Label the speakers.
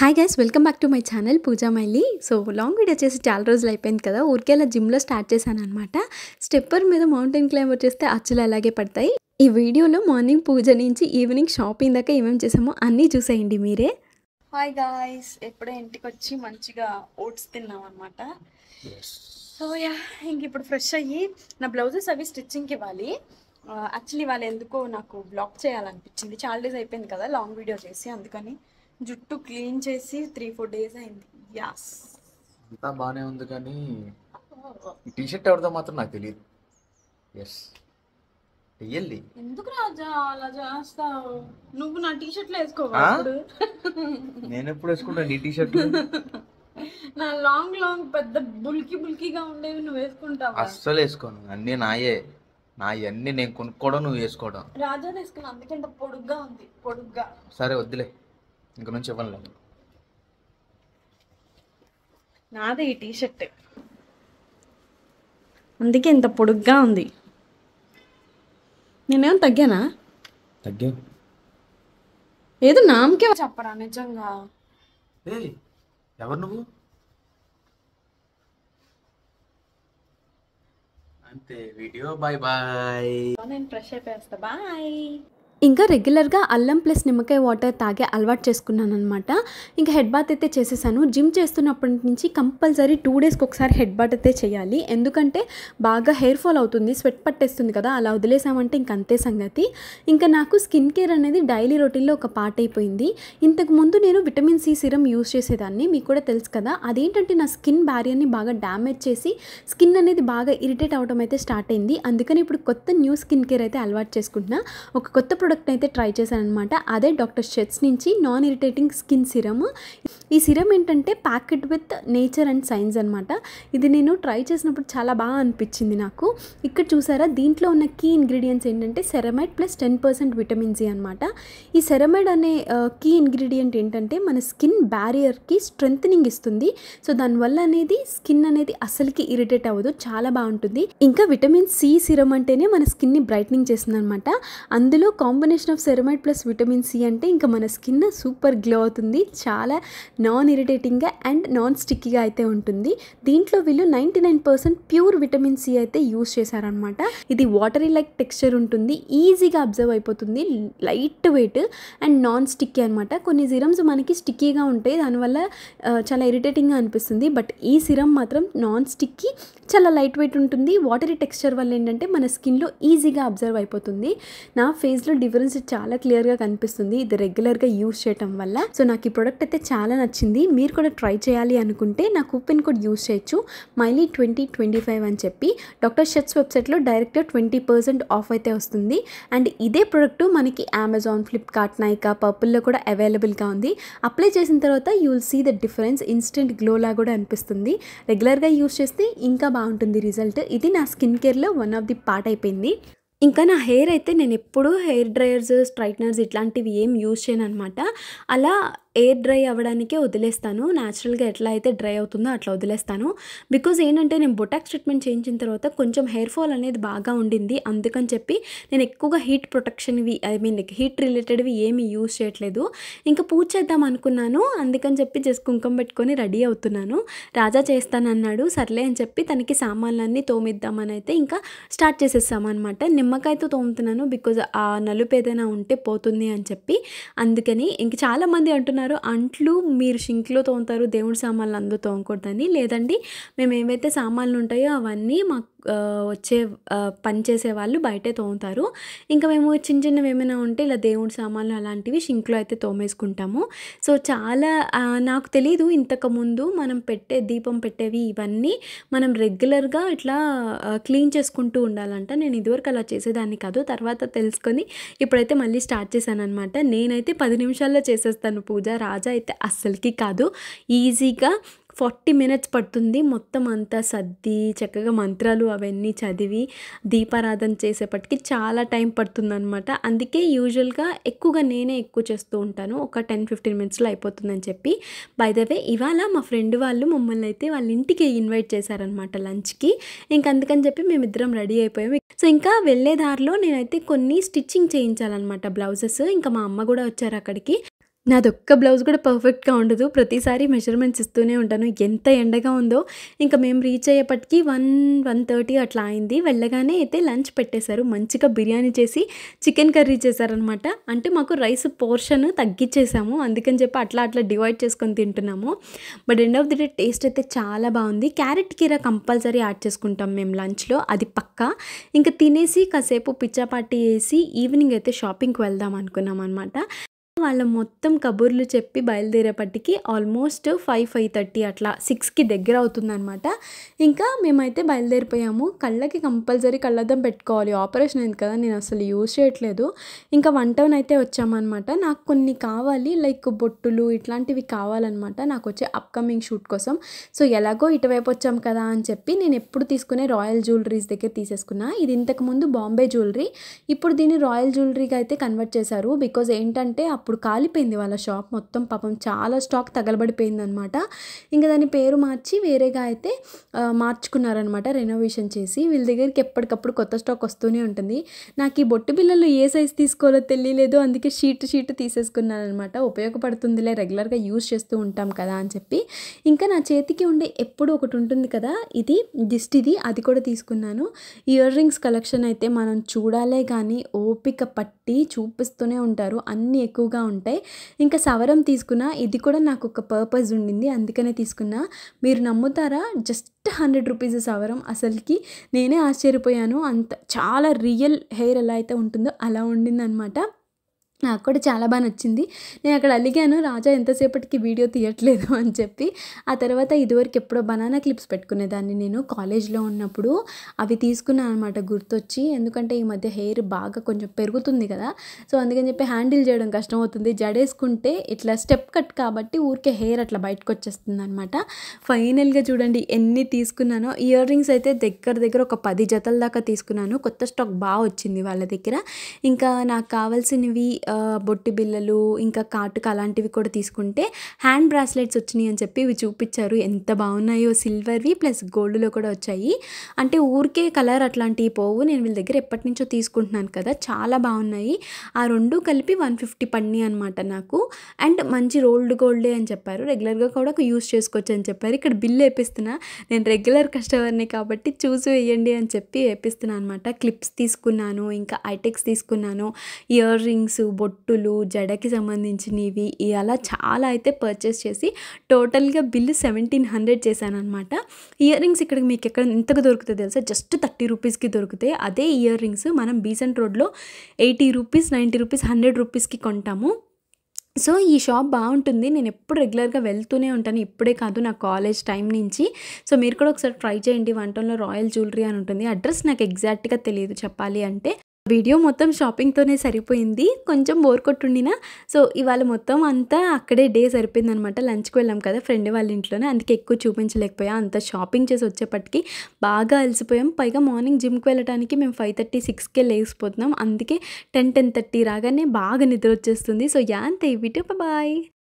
Speaker 1: Hi guys welcome back to my channel Pooja మైలీ. So long video చేసి చాలా రోజులు అయిపోయింది కదా, ఊరికేలా జిమ్లో స్టార్ట్ చేశాను అనమాట. స్టెప్పర్ మీద మౌంటైన్ క్లైంబర్ చేస్తే అచ్చులు అలాగే పడతాయి. ఈ వీడియోలో మార్నింగ్ పూజ నుంచి ఈవినింగ్ షాపింగ్ దాకా ఏమేమి చేసామో అన్నీ చూసేయండి మీరే.
Speaker 2: హాయ్ గాయ్స్, ఎప్పుడే ఇంటికి వచ్చి మంచిగా ఓట్స్ తిన్నాం అనమాట. సో ఇంక ఇప్పుడు ఫ్రెష్ అయ్యి నా బ్లౌజెస్ అవి స్టిచ్చింగ్కి ఇవ్వాలి. యాక్చువల్లీ వాళ్ళు ఎందుకో నాకు బ్లాక్ చేయాలనిపించింది. చాలా డేస్ అయిపోయింది కదా లాంగ్ వీడియో చేసి, అందుకని జుట్టు క్లీన్ చేసి 3-4 days అయింది. యాస్
Speaker 3: అంతా బాగానే ఉంది కానీ ఈ టీషర్ట్ ఎవరిదో మాత్రం నాకు తెలియదు. ఎస్ వెయ్యాలి.
Speaker 2: ఎందుకు రాజా అలా చేస్తావు? నువ్వు నా టీషర్ట్లో వేసుకోవాలి.
Speaker 3: నేను ఎప్పుడు వేసుకుంటాను ఈ టీషర్ట్?
Speaker 2: నా లాంగ్ పెద్ద బుల్కీగా ఉండేవి నువ్వు వేసుకుంటావు.
Speaker 3: అస్సలు వేసుకోను, అన్నీ నాయే. అన్నీ నేను కొనుక్కోవడం, నువ్వు వేసుకోవడం.
Speaker 2: రాజా వేసుకున్నా, అందుకంటే పొడుగ్గా ఉంది. పొడుగ్గా
Speaker 3: సరే వద్దులే, ఇంక నుంచి ఇవ్వను.
Speaker 2: నాదే ఈ టీషర్ట్, అందుకే ఇంత పొడుగ్గా ఉంది. నేనేం తగ్గానా?
Speaker 3: తగ్గా
Speaker 2: ఏదో నామకే చెప్పరా నిజంగా.
Speaker 3: ఎవరు నువ్వు? అంతే, వీడియో బాయ్ బాయ్.
Speaker 2: నేను ఫ్రెష్ అయిపోయేస్తా, బాయ్.
Speaker 1: ఇంకా రెగ్యులర్గా అల్లం ప్లస్ నిమ్మకాయ వాటర్ తాగే అలవాటు చేసుకున్నాను అనమాట. ఇంకా హెడ్ బాత్ అయితే చేసేసాను. జిమ్ చేస్తున్నప్పటి నుంచి కంపల్సరీ 2 daysకి ఒకసారి హెడ్ బాత్ అయితే చేయాలి. ఎందుకంటే బాగా హెయిర్ ఫాల్ అవుతుంది, స్వెట్ పట్టేస్తుంది కదా, అలా వదిలేసామంటే ఇంక అంతే సంగతి. ఇంకా నాకు స్కిన్ కేర్ అనేది డైలీ రొటీన్లో ఒక పార్ట్ అయిపోయింది. ఇంతకుముందు నేను విటమిన్ సి సిరం యూస్ చేసేదాన్ని, మీకు కూడా తెలుసు కదా. అదేంటంటే నా స్కిన్ బ్యారియర్ని బాగా డ్యామేజ్ చేసి స్కిన్ అనేది బాగా ఇరిటేట్ అవడం అయితే స్టార్ట్ అయింది. అందుకని ఇప్పుడు కొత్త న్యూ స్కిన్ కేర్ అయితే అలవాటు చేసుకుంటున్నా. ఒక కొత్త ప్రోడక్ట్ అయితే ట్రై చేశాను అనమాట. అదే డాక్టర్ షెట్స్ నుంచి నాన్ ఇరిటేటింగ్ స్కిన్ సిరమ్. ఈ సిరమ్ ఏంటంటే packet with nature and science అనమాట. ఇది నేను ట్రై చేసినప్పుడు చాలా బాగా అనిపించింది నాకు. ఇక్కడ చూసారా, దీంట్లో ఉన్న కీ ఇంగ్రీడియంట్స్ ఏంటంటే సెరమైడ్ ప్లస్ 10% విటమిన్ సి అనమాట. ఈ సెరమైడ్ అనే కీ ఇంగ్రీడియంట్ ఏంటంటే మన స్కిన్ బ్యారియర్కి స్ట్రెంథనింగ్ ఇస్తుంది. సో దానివల్ల అనేది స్కిన్ అనేది అసలుకి ఇరిటేట్ అవ్వదు, చాలా బాగుంటుంది. ఇంకా విటమిన్ సి సిరమ్ అంటేనే మన స్కిన్ని బ్రైట్నింగ్ చేస్తుంది అనమాట. అందులో combination of ceramide plus vitamin C అంటే ఇంకా మన స్కిన్ సూపర్ గ్లో అవుతుంది. చాలా నాన్ ఇరిటేటింగ్గా అండ్ నాన్ స్టిక్కీగా అయితే ఉంటుంది. దీంట్లో వీళ్ళు 99% ప్యూర్ విటమిన్ సి అయితే యూస్ చేశారనమాట. ఇది వాటరీ లైక్ టెక్స్చర్ ఉంటుంది, ఈజీగా అబ్జర్వ్ అయిపోతుంది, light weight and non sticky అనమాట. కొన్ని సిరమ్స్ మనకి స్టిక్కీగా ఉంటాయి, దానివల్ల చాలా ఇరిటేటింగ్గా అనిపిస్తుంది. బట్ ఈ సిరమ్ మాత్రం నాన్ స్టిక్కీ, చాలా లైట్ వెయిట్ ఉంటుంది. వాటరీ టెక్స్చర్ వల్ల ఏంటంటే మన స్కిన్లో ఈజీగా అబ్జర్వ్ అయిపోతుంది. నా ఫేస్లో డిఫరెన్స్ చాలా క్లియర్గా కనిపిస్తుంది ఇది రెగ్యులర్గా యూస్ చేయటం వల్ల. సో నాకు ఈ ప్రోడక్ట్ అయితే చాలా నచ్చింది. మీరు కూడా ట్రై చేయాలి అనుకుంటే నా కూపన్ కోడ్ యూస్ చేయొచ్చు, మైలీ2025 అని చెప్పి. డాక్టర్ షెట్స్ వెబ్సైట్లో డైరెక్ట్ 20% ఆఫ్ అయితే వస్తుంది. అండ్ ఇదే ప్రోడక్ట్ మనకి అమెజాన్, ఫ్లిప్కార్ట్, నైకా, పర్పుల్లో కూడా అవైలబుల్గా ఉంది. అప్లై చేసిన తర్వాత you will see the difference. Instant గ్లోలా కూడా అనిపిస్తుంది. రెగ్యులర్గా యూస్ చేస్తే ఇంకా బాగుంటుంది రిజల్ట్. ఇది నా స్కిన్ కేర్లో వన్ ఆఫ్ ది పార్ట్ అయిపోయింది. ఇంకా నా హెయిర్ అయితే నేను ఎప్పుడూ హెయిర్ డ్రయర్స్, స్ట్రైట్నర్స్ ఇట్లాంటివి ఏం యూజ్ చేయను అనమాట. అలా ఎయిర్ డ్రై అవ్వడానికే వదిలేస్తాను. న్యాచురల్గా ఎట్లా అయితే డ్రై అవుతుందో అట్లా వదిలేస్తాను. బికాజ్ ఏంటంటే నేను బొటాక్స్ ట్రీట్మెంట్ చేయించిన తర్వాత కొంచెం హెయిర్ ఫాల్ అనేది బాగా ఉండింది. అందుకని చెప్పి నేను ఎక్కువగా హీట్ ప్రొటెక్షన్వి, హీట్ రిలేటెడ్వి ఏమి యూజ్ చేయట్లేదు. ఇంకా పూజ చేద్దాం అనుకున్నాను, అందుకని చెప్పి జస్ట్ కుంకుమ పెట్టుకొని రెడీ అవుతున్నాను. రాజా చేస్తానన్నాడు, సర్లే అని చెప్పి తనకి సామాన్లన్నీ తోమిద్దామని అయితే ఇంకా స్టార్ట్ చేసేసామన్నమాట. నిమ్మకాయతో తోముతున్నాను, బికాజ్ ఆ నలుపు ఏదైనా ఉంటే పోతుంది అని చెప్పి. అందుకని ఇంక చాలామంది అంటున్నారు అంట్లు మీరు షింక్లో తోముతారు, దేవుడి సామాన్లు అందరూ తోమకూడదని. లేదండి, మేము ఏవైతే సామాన్లు ఉంటాయో అవన్నీ మాకు వచ్చే పని చేసే వాళ్ళు బయటే తోముతారు. ఇంకా మేము చిన్నవి ఏమైనా ఉంటే ఇలా దేవుడి సామాన్లు అలాంటివి షింక్లో అయితే తోమేసుకుంటాము. సో చాలా నాకు తెలీదు ఇంతకుముందు మనం దీపం పెట్టేవి ఇవన్నీ మనం రెగ్యులర్గా ఇట్లా క్లీన్ చేసుకుంటూ ఉండాలంట. నేను ఇదివరకు అలా చేసేదాన్ని కాదు, తర్వాత తెలుసుకొని ఇప్పుడైతే మళ్ళీ స్టార్ట్ చేశాను అనమాట. నేనైతే 10 నిమిషాల్లో చేసేస్తాను పూజ. రాజా అయితే అస్సలకి కాదు, ఈజీగా 40 minutes పడుతుంది. మొత్తం అంతా సర్ది చక్కగా మంత్రాలు అవన్నీ చదివి దీపారాధన చేసేపటికి చాలా టైం పడుతుందన్నమాట. అందుకే యూజువల్గా నేనే ఎక్కువ చేస్తూ ఉంటాను, ఒక 10-15 minutesలో అయిపోతుందని చెప్పి. బై ద వే ఇవాళ మా ఫ్రెండ్ వాళ్ళు మమ్మల్ని అయితే వాళ్ళ ఇంటికి ఇన్వైట్ చేశారనమాట లంచ్కి. ఇంక అందుకని చెప్పి మేమిద్దరం రెడీ అయిపోయాము. సో ఇంకా వెళ్ళే దారిలో నేనైతే కొన్ని స్టిచ్చింగ్ చేయించాలన్నమాట, బ్లౌజెస్. ఇంకా మా అమ్మ కూడా వచ్చారు అక్కడికి. నాదొక్క బ్లౌజ్ కూడా పర్ఫెక్ట్‌గా ఉండదు. ప్రతిసారి మెజర్‌మెంట్స్ ఇస్తూనే ఉంటాను. ఎంత ఎండగా ఉందో ఇంకా మేము రీచ్ అయ్యేప్పటికి 1:30 అట్లా అయింది. వెళ్ళగానే అయితే లంచ్ పెట్టేశారు. మంచిగా బిర్యానీ చేసి చికెన్ కర్రీ చేశారనమాట. అంటే మాకు రైస్ పోర్షన్ తగ్గిచ్చేసాము. అందుకని చెప్పి అట్లా అట్లా డివైడ్ చేసుకొని తింటున్నాము. But end of the day taste అయితే చాలా బాగుంది. క్యారెట్ కీరా కంపల్సరీ యాడ్ చేసుకుంటాం మేము లంచ్‌లో, అది పక్కా. ఇంకా తినేసి కాసేపు పిచ్చాపార్టీ చేసి ఈవినింగ్ అయితే షాపింగ్‌కి వెళ్దాం అనుకున్నాం అనమాట. వాళ్ళ మొత్తం కబుర్లు చెప్పి బయలుదేరేపటికి ఆల్మోస్ట్ 5:30 అట్లా 6కి దగ్గర అవుతుందనమాట. ఇంకా మేమైతే బయలుదేరిపోయాము. కళ్ళకి కంపల్సరీ కళ్ళద్దం పెట్టుకోవాలి, ఆపరేషన్ అయింది కదా, నేను అసలు యూజ్ చేయట్లేదు. ఇంకా 1 టౌన్ అయితే వచ్చామన్నమాట. నాకు కొన్ని కావాలి, లైక్ బొట్టులు ఇట్లాంటివి కావాలన్నమాట నాకు వచ్చే అప్కమింగ్ షూట్ కోసం. సో ఎలాగో ఇటువైపు వచ్చాం కదా అని చెప్పి నేను ఎప్పుడు తీసుకునే రాయల్ జ్యువెలరీస్ దగ్గర తీసేసుకున్నా. ఇది ఇంతకుముందు బాంబే జ్యువెలరీ, ఇప్పుడు దీన్ని రాయల్ జ్యువెలరీగా అయితే కన్వర్ట్ చేశారు. బికాజ్ ఏంటంటే అప్పుడు కాలిపోయింది వాళ్ళ షాప్ మొత్తం, పాపం చాలా స్టాక్ తగలబడిపోయిందనమాట. ఇంకా దాని పేరు మార్చి వేరేగా అయితే మార్చుకున్నారనమాట, రెనోవేషన్ చేసి. వీళ్ళ దగ్గరికి ఎప్పటికప్పుడు కొత్త స్టాక్ వస్తూనే ఉంటుంది. నాకు ఈ బొట్టు బిళ్ళలు ఏ సైజ్ తీసుకోవాలో తెలియలేదు, అందుకే షీట్ తీసేసుకున్నాను అనమాట. ఉపయోగపడుతుందిలే, రెగ్యులర్గా యూజ్ చేస్తూ ఉంటాం కదా అని చెప్పి. ఇంకా నా చేతికి ఉండే ఎప్పుడు ఒకటి ఉంటుంది కదా, ఇది దిష్టిది, అది కూడా తీసుకున్నాను. ఇయర్ రింగ్స్ కలెక్షన్ అయితే మనం చూడాలే కానీ ఓపిక పట్టి చూపిస్తూనే ఉంటారు, అన్నీ ఎక్కువగా ఉంటాయి. ఇంకా సవరం తీసుకున్నా, ఇది కూడా నాకు ఒక పర్పస్ ఉండింది, అందుకనే తీసుకున్నా. మీరు నమ్ముతారా, జస్ట్ 100 రూపీస్ సవరం. అసలుకి నేనే ఆశ్చర్యపోయాను, అంత చాలా రియల్ హెయిర్ ఎలా అయితే ఉంటుందో అలా ఉండిందనమాట. నాకు కూడా చాలా బాగా నచ్చింది. నేను అక్కడ అలిగాను, రాజా ఎంతసేపటికి వీడియో తీయట్లేదు అని చెప్పి. ఆ తర్వాత ఇదివరకు ఎప్పుడో బనానా క్లిప్స్ పెట్టుకునేదాన్ని నేను కాలేజ్లో ఉన్నప్పుడు, అవి తీసుకున్నాను అనమాట గుర్తొచ్చి. ఎందుకంటే ఈ మధ్య హెయిర్ బాగా కొంచెం పెరుగుతుంది కదా, సో అందుకని చెప్పి హ్యాండిల్ చేయడం కష్టం అవుతుంది. జడేసుకుంటే ఇట్లా స్టెప్ కట్ కాబట్టి ఊరికే హెయిర్ అట్లా బయటకు వచ్చేస్తుంది అనమాట. ఫైనల్గా చూడండి ఎన్ని తీసుకున్నానో. ఇయర్ రింగ్స్ అయితే దగ్గర ఒక 10 జతల దాకా తీసుకున్నాను. కొత్త స్టాక్ బాగా వచ్చింది వాళ్ళ దగ్గర. ఇంకా నాకు కావాల్సినవి బొట్టి బిళ్ళలు, ఇంకా కాటుక అలాంటివి కూడా తీసుకుంటే హ్యాండ్ బ్రాస్లెట్స్ వచ్చినాయి అని చెప్పి ఇవి చూపించారు. ఎంత బాగున్నాయో, సిల్వర్వి ప్లస్ గోల్డ్లో కూడా వచ్చాయి. అంటే ఊరికే కలర్ అట్లాంటివి పోవు, నేను వీళ్ళ దగ్గర ఎప్పటి నుంచో తీసుకుంటున్నాను కదా, చాలా బాగున్నాయి. ఆ రెండు కలిపి 150 పడినాయి అనమాట నాకు. అండ్ మంచి రోల్డ్ గోల్డే అని చెప్పారు, రెగ్యులర్గా కూడా యూస్ చేసుకోవచ్చు అని చెప్పారు. ఇక్కడ బిల్లు వేపిస్తున్నా, నేను రెగ్యులర్ కస్టమర్ని కాబట్టి చూసి వేయండి అని చెప్పి వేపిస్తున్నాను అనమాట. క్లిప్స్ తీసుకున్నాను, ఇంకా ఐటెక్స్ తీసుకున్నాను, ఇయర్ రింగ్స్, బొట్టులు, జడకి సంబంధించినవి, అలా చాలా అయితే పర్చేస్ చేసి టోటల్గా బిల్లు 1700 చేశాను అనమాట. ఇయర్ రింగ్స్ ఇక్కడ మీకు ఎక్కడ ఎంతగా దొరుకుతుంది తెలుసా, జస్ట్ 30 రూపీస్కి దొరుకుతాయి. అదే ఇయర్ రింగ్స్ మనం బీసెంట్ రోడ్లో 80 రూపీస్, 90 రూపీస్, 100 రూపీస్కి కొంటాము. సో ఈ షాప్ బాగుంటుంది, నేను ఎప్పుడు రెగ్యులర్గా వెళ్తూనే ఉంటాను, ఇప్పుడే కాదు నా కాలేజ్ టైం నుంచి. సో మీరు కూడా ఒకసారి ట్రై చేయండి. 1 టౌన్లో రాయల్ జ్యువెలరీ అని ఉంటుంది. అడ్రస్ నాకు ఎగ్జాక్ట్గా తెలియదు చెప్పాలి అంటే. వీడియో మొత్తం షాపింగ్తోనే సరిపోయింది, కొంచెం బోర్ కొట్టుండినా. సో ఇవాళ మొత్తం అంతా అక్కడే డే సరిపోయిందనమాట. లంచ్కి వెళ్ళాం కదా ఫ్రెండ్ వాళ్ళ ఇంట్లోనే, అందుకే ఎక్కువ చూపించలేకపోయా. అంత షాపింగ్ చేసి వచ్చేప్పటికి బాగా అలసిపోయాం. పైగా మార్నింగ్ జిమ్కి వెళ్ళడానికి మేము 5:30, 6కే లేచిపోతున్నాం. అందుకే 10, 10:30 రాగానే బాగా నిద్ర వచ్చేస్తుంది. సో అంతే ఈ వీడియో, బాయ్.